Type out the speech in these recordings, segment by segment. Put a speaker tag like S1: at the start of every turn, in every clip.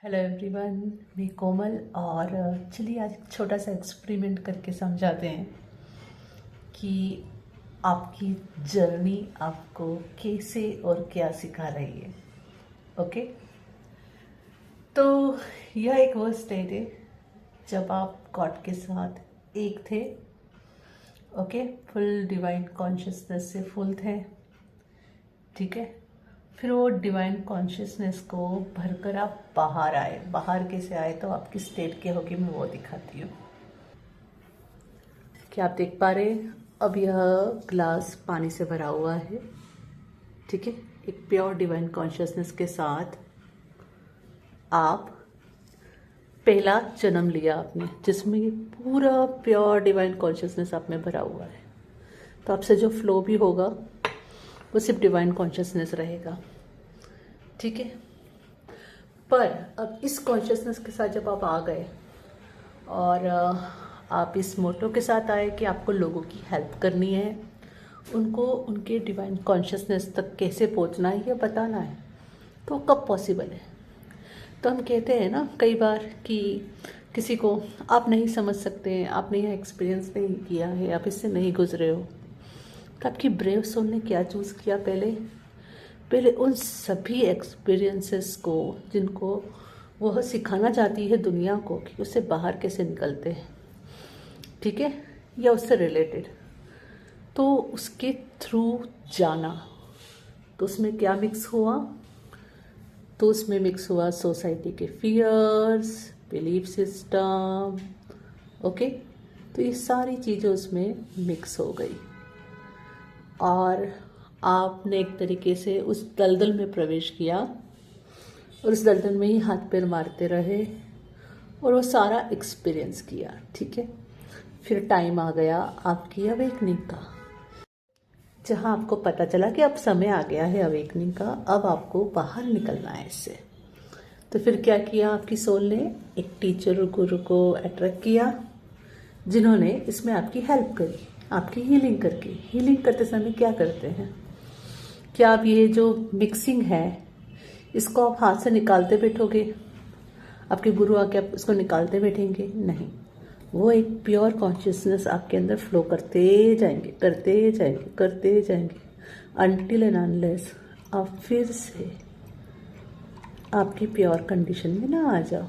S1: Hello everyone, मैं कोमल। और चलिए आज एक छोटा सा एक्सपेरिमेंट करके समझाते हैं कि आपकी जर्नी आपको कैसे और क्या सिखा रही है। ओके, तो यह एक वो स्टेट है जब आप गॉड के साथ एक थे। ओके, फुल डिवाइन कॉन्शियसनेस से फुल थे। ठीक है, फिर वो डिवाइन कॉन्शियसनेस को भरकर आप बाहर आए। बाहर कैसे आए तो आपकी स्टेट क्या होगी मैं वो दिखाती हूँ। क्या आप देख पा रहे हैं? अब यह ग्लास पानी से भरा हुआ है। ठीक है, एक प्योर डिवाइन कॉन्शियसनेस के साथ आप पहला जन्म लिया आपने, जिसमें पूरा प्योर डिवाइन कॉन्शियसनेस आप में भरा हुआ है। तो आपसे जो फ्लो भी होगा वो सिर्फ डिवाइन कॉन्शियसनेस रहेगा। ठीक है, पर अब इस कॉन्शियसनेस के साथ जब आप आ गए और आप इस मोटो के साथ आए कि आपको लोगों की हेल्प करनी है, उनको उनके डिवाइन कॉन्शियसनेस तक कैसे पहुंचना है या बताना है, तो कब पॉसिबल है? तो हम कहते हैं ना कई बार कि किसी को आप नहीं समझ सकते हैं, आपने यह एक्सपीरियंस नहीं किया है, आप इससे नहीं गुजरे हो। तो आपकी ब्रेव सोल ने क्या चूज़ किया? पहले उन सभी एक्सपीरियंसेस को जिनको वह सिखाना चाहती है दुनिया को कि उससे बाहर कैसे निकलते हैं, ठीक है, या उससे रिलेटेड, तो उसके थ्रू जाना। तो उसमें क्या मिक्स हुआ? तो उसमें मिक्स हुआ सोसाइटी के फियर्स, बिलीफ सिस्टम। ओके, तो ये सारी चीज़ें उसमें मिक्स हो गई और आपने एक तरीके से उस दलदल में प्रवेश किया और उस दलदल में ही हाथ पैर मारते रहे और वो सारा एक्सपीरियंस किया। ठीक है, फिर टाइम आ गया आपकी अवेकनिंग का, जहाँ आपको पता चला कि अब समय आ गया है अवेकनिंग का, अब आपको बाहर निकलना है इससे। तो फिर क्या किया आपकी सोल ने? एक टीचर गुरु को अट्रैक्ट किया जिन्होंने इसमें आपकी हेल्प करी, आपकी हीलिंग करके। हीलिंग करते समय क्या करते हैं? क्या आप ये जो मिक्सिंग है इसको आप हाथ से निकालते बैठोगे? आपके गुरु आके आप इसको निकालते बैठेंगे? नहीं, वो एक प्योर कॉन्शियसनेस आपके अंदर फ्लो करते जाएंगे, करते जाएंगे, करते जाएंगे, अनटिल एंड अनलेस आप फिर से आपकी प्योर कंडीशन में ना आ जाओ।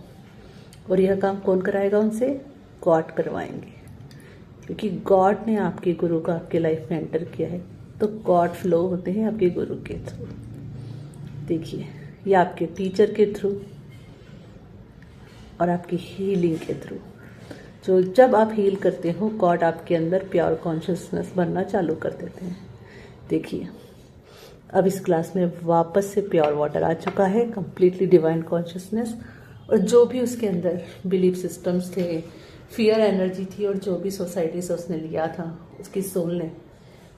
S1: और यह काम कौन कराएगा उनसे? गॉड करवाएंगे, क्योंकि गॉड ने आपके गुरु को आपके लाइफ में एंटर किया है। तो गॉड फ्लो होते हैं आपके गुरु के थ्रू। देखिए, ये आपके टीचर के थ्रू और आपकी हीलिंग के थ्रू। जो जब आप हील करते हो, गॉड आपके अंदर प्योर कॉन्शियसनेस बनना चालू कर देते हैं। देखिए, अब इस ग्लास में वापस से प्योर वाटर आ चुका है, कंप्लीटली डिवाइन कॉन्शियसनेस। और जो भी उसके अंदर बिलीफ सिस्टम्स थे, फियर एनर्जी थी, और जो भी सोसाइटी से उसने लिया था उसकी सोल ने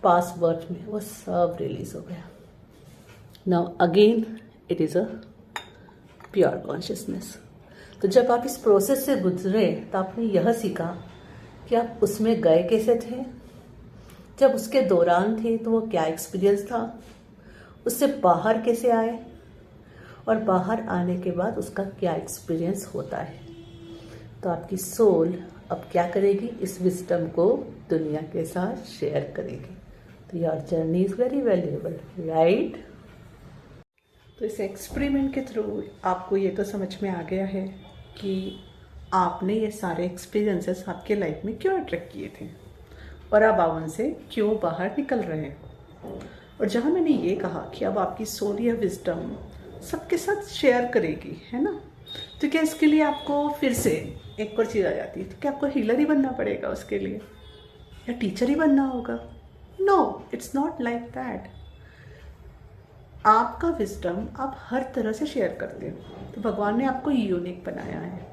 S1: पास बर्थ में, वो सब रिलीज हो गया। Now again it is a pure consciousness. तो जब आप इस प्रोसेस से गुजरे तो आपने यह सीखा कि आप उसमें गए कैसे थे, जब उसके दौरान थे तो वो क्या एक्सपीरियंस था, उससे बाहर कैसे आए, और बाहर आने के बाद उसका क्या एक्सपीरियंस होता है। तो आपकी सोल अब क्या करेगी? इस विजडम को दुनिया के साथ शेयर करेगी। तो your journey is very valuable, right? तो इस एक्सपेरिमेंट के थ्रू आपको ये तो समझ में आ गया है कि आपने ये सारे एक्सपीरियंसेस आपके लाइफ में क्यों अट्रैक्ट किए थे और अब आप उनसे क्यों बाहर निकल रहे हो। और जहाँ मैंने ये कहा कि अब आपकी सोल या विजडम सबके साथ शेयर करेगी, है ना, तो क्या इसके लिए आपको फिर से एक और चीज़ आ जाती है? तो क्या आपको हीलर ही बनना पड़ेगा उसके लिए, या टीचर ही बनना होगा? No, it's not like that. आपका विजडम आप हर तरह से शेयर करते हो, तो भगवान ने आपको यूनिक बनाया है।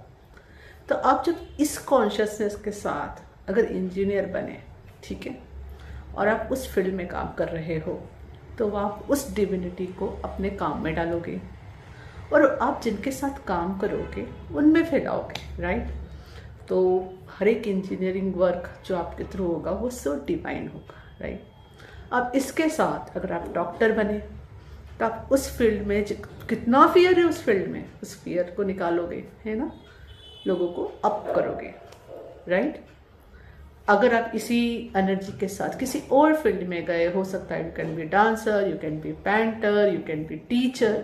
S1: तो आप जब इस कॉन्शियसनेस के साथ अगर इंजीनियर बने, ठीक है, और आप उस फील्ड में काम कर रहे हो, तो आप उस डिविनिटी को अपने काम में डालोगे और आप जिनके साथ काम करोगे उनमें फैलाओगे, राइट? तो हर एक इंजीनियरिंग वर्क जो आपके थ्रू होगा वो सो डिवाइन होगा, राइट? अब इसके साथ अगर आप डॉक्टर बने तो आप उस फील्ड में कितना फियर है उस फील्ड में, उस फियर को निकालोगे, है ना, लोगों को अप करोगे, राइट। अगर आप इसी एनर्जी के साथ किसी और फील्ड में गए, हो सकता है you can be dancer, you can be painter, you can be teacher,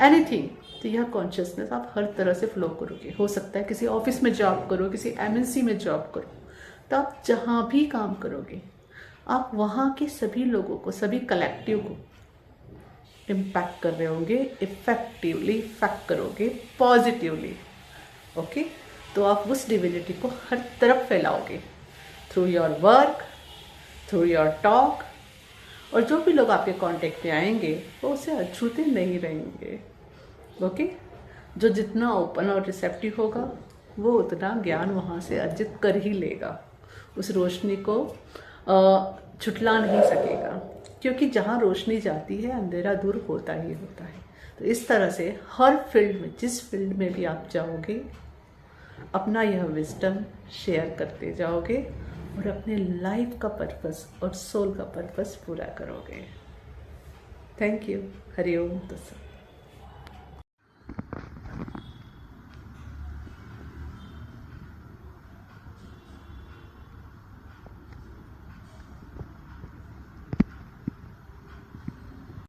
S1: anything, तो यह कॉन्शियसनेस आप हर तरह से फ्लो करोगे। हो सकता है किसी ऑफिस में जॉब करो, किसी एमएनसी में जॉब करो, तो आप जहाँ भी काम करोगे आप वहाँ के सभी लोगों को, सभी कलेक्टिव को इम्पैक्ट कर रहे होंगे, इफेक्टिवली इफेक्ट करोगे, पॉजिटिवली, ओके। तो आप उस डिविनिटी को हर तरफ फैलाओगे through your work, through your talk, और जो भी लोग आपके कांटेक्ट में आएंगे वो उसे अछूते नहीं रहेंगे, ओके। जो जितना ओपन और रिसेप्टिव होगा वो उतना ज्ञान वहाँ से अर्जित कर ही लेगा, उस रोशनी को छुटला नहीं सकेगा, क्योंकि जहाँ रोशनी जाती है अंधेरा दूर होता ही होता है। तो इस तरह से हर फील्ड में, जिस फील्ड में भी आप जाओगे, अपना यह विजडम शेयर करते जाओगे और अपने लाइफ का पर्पस और सोल का पर्पस पूरा करोगे। Thank you. हरिओम तत्सत।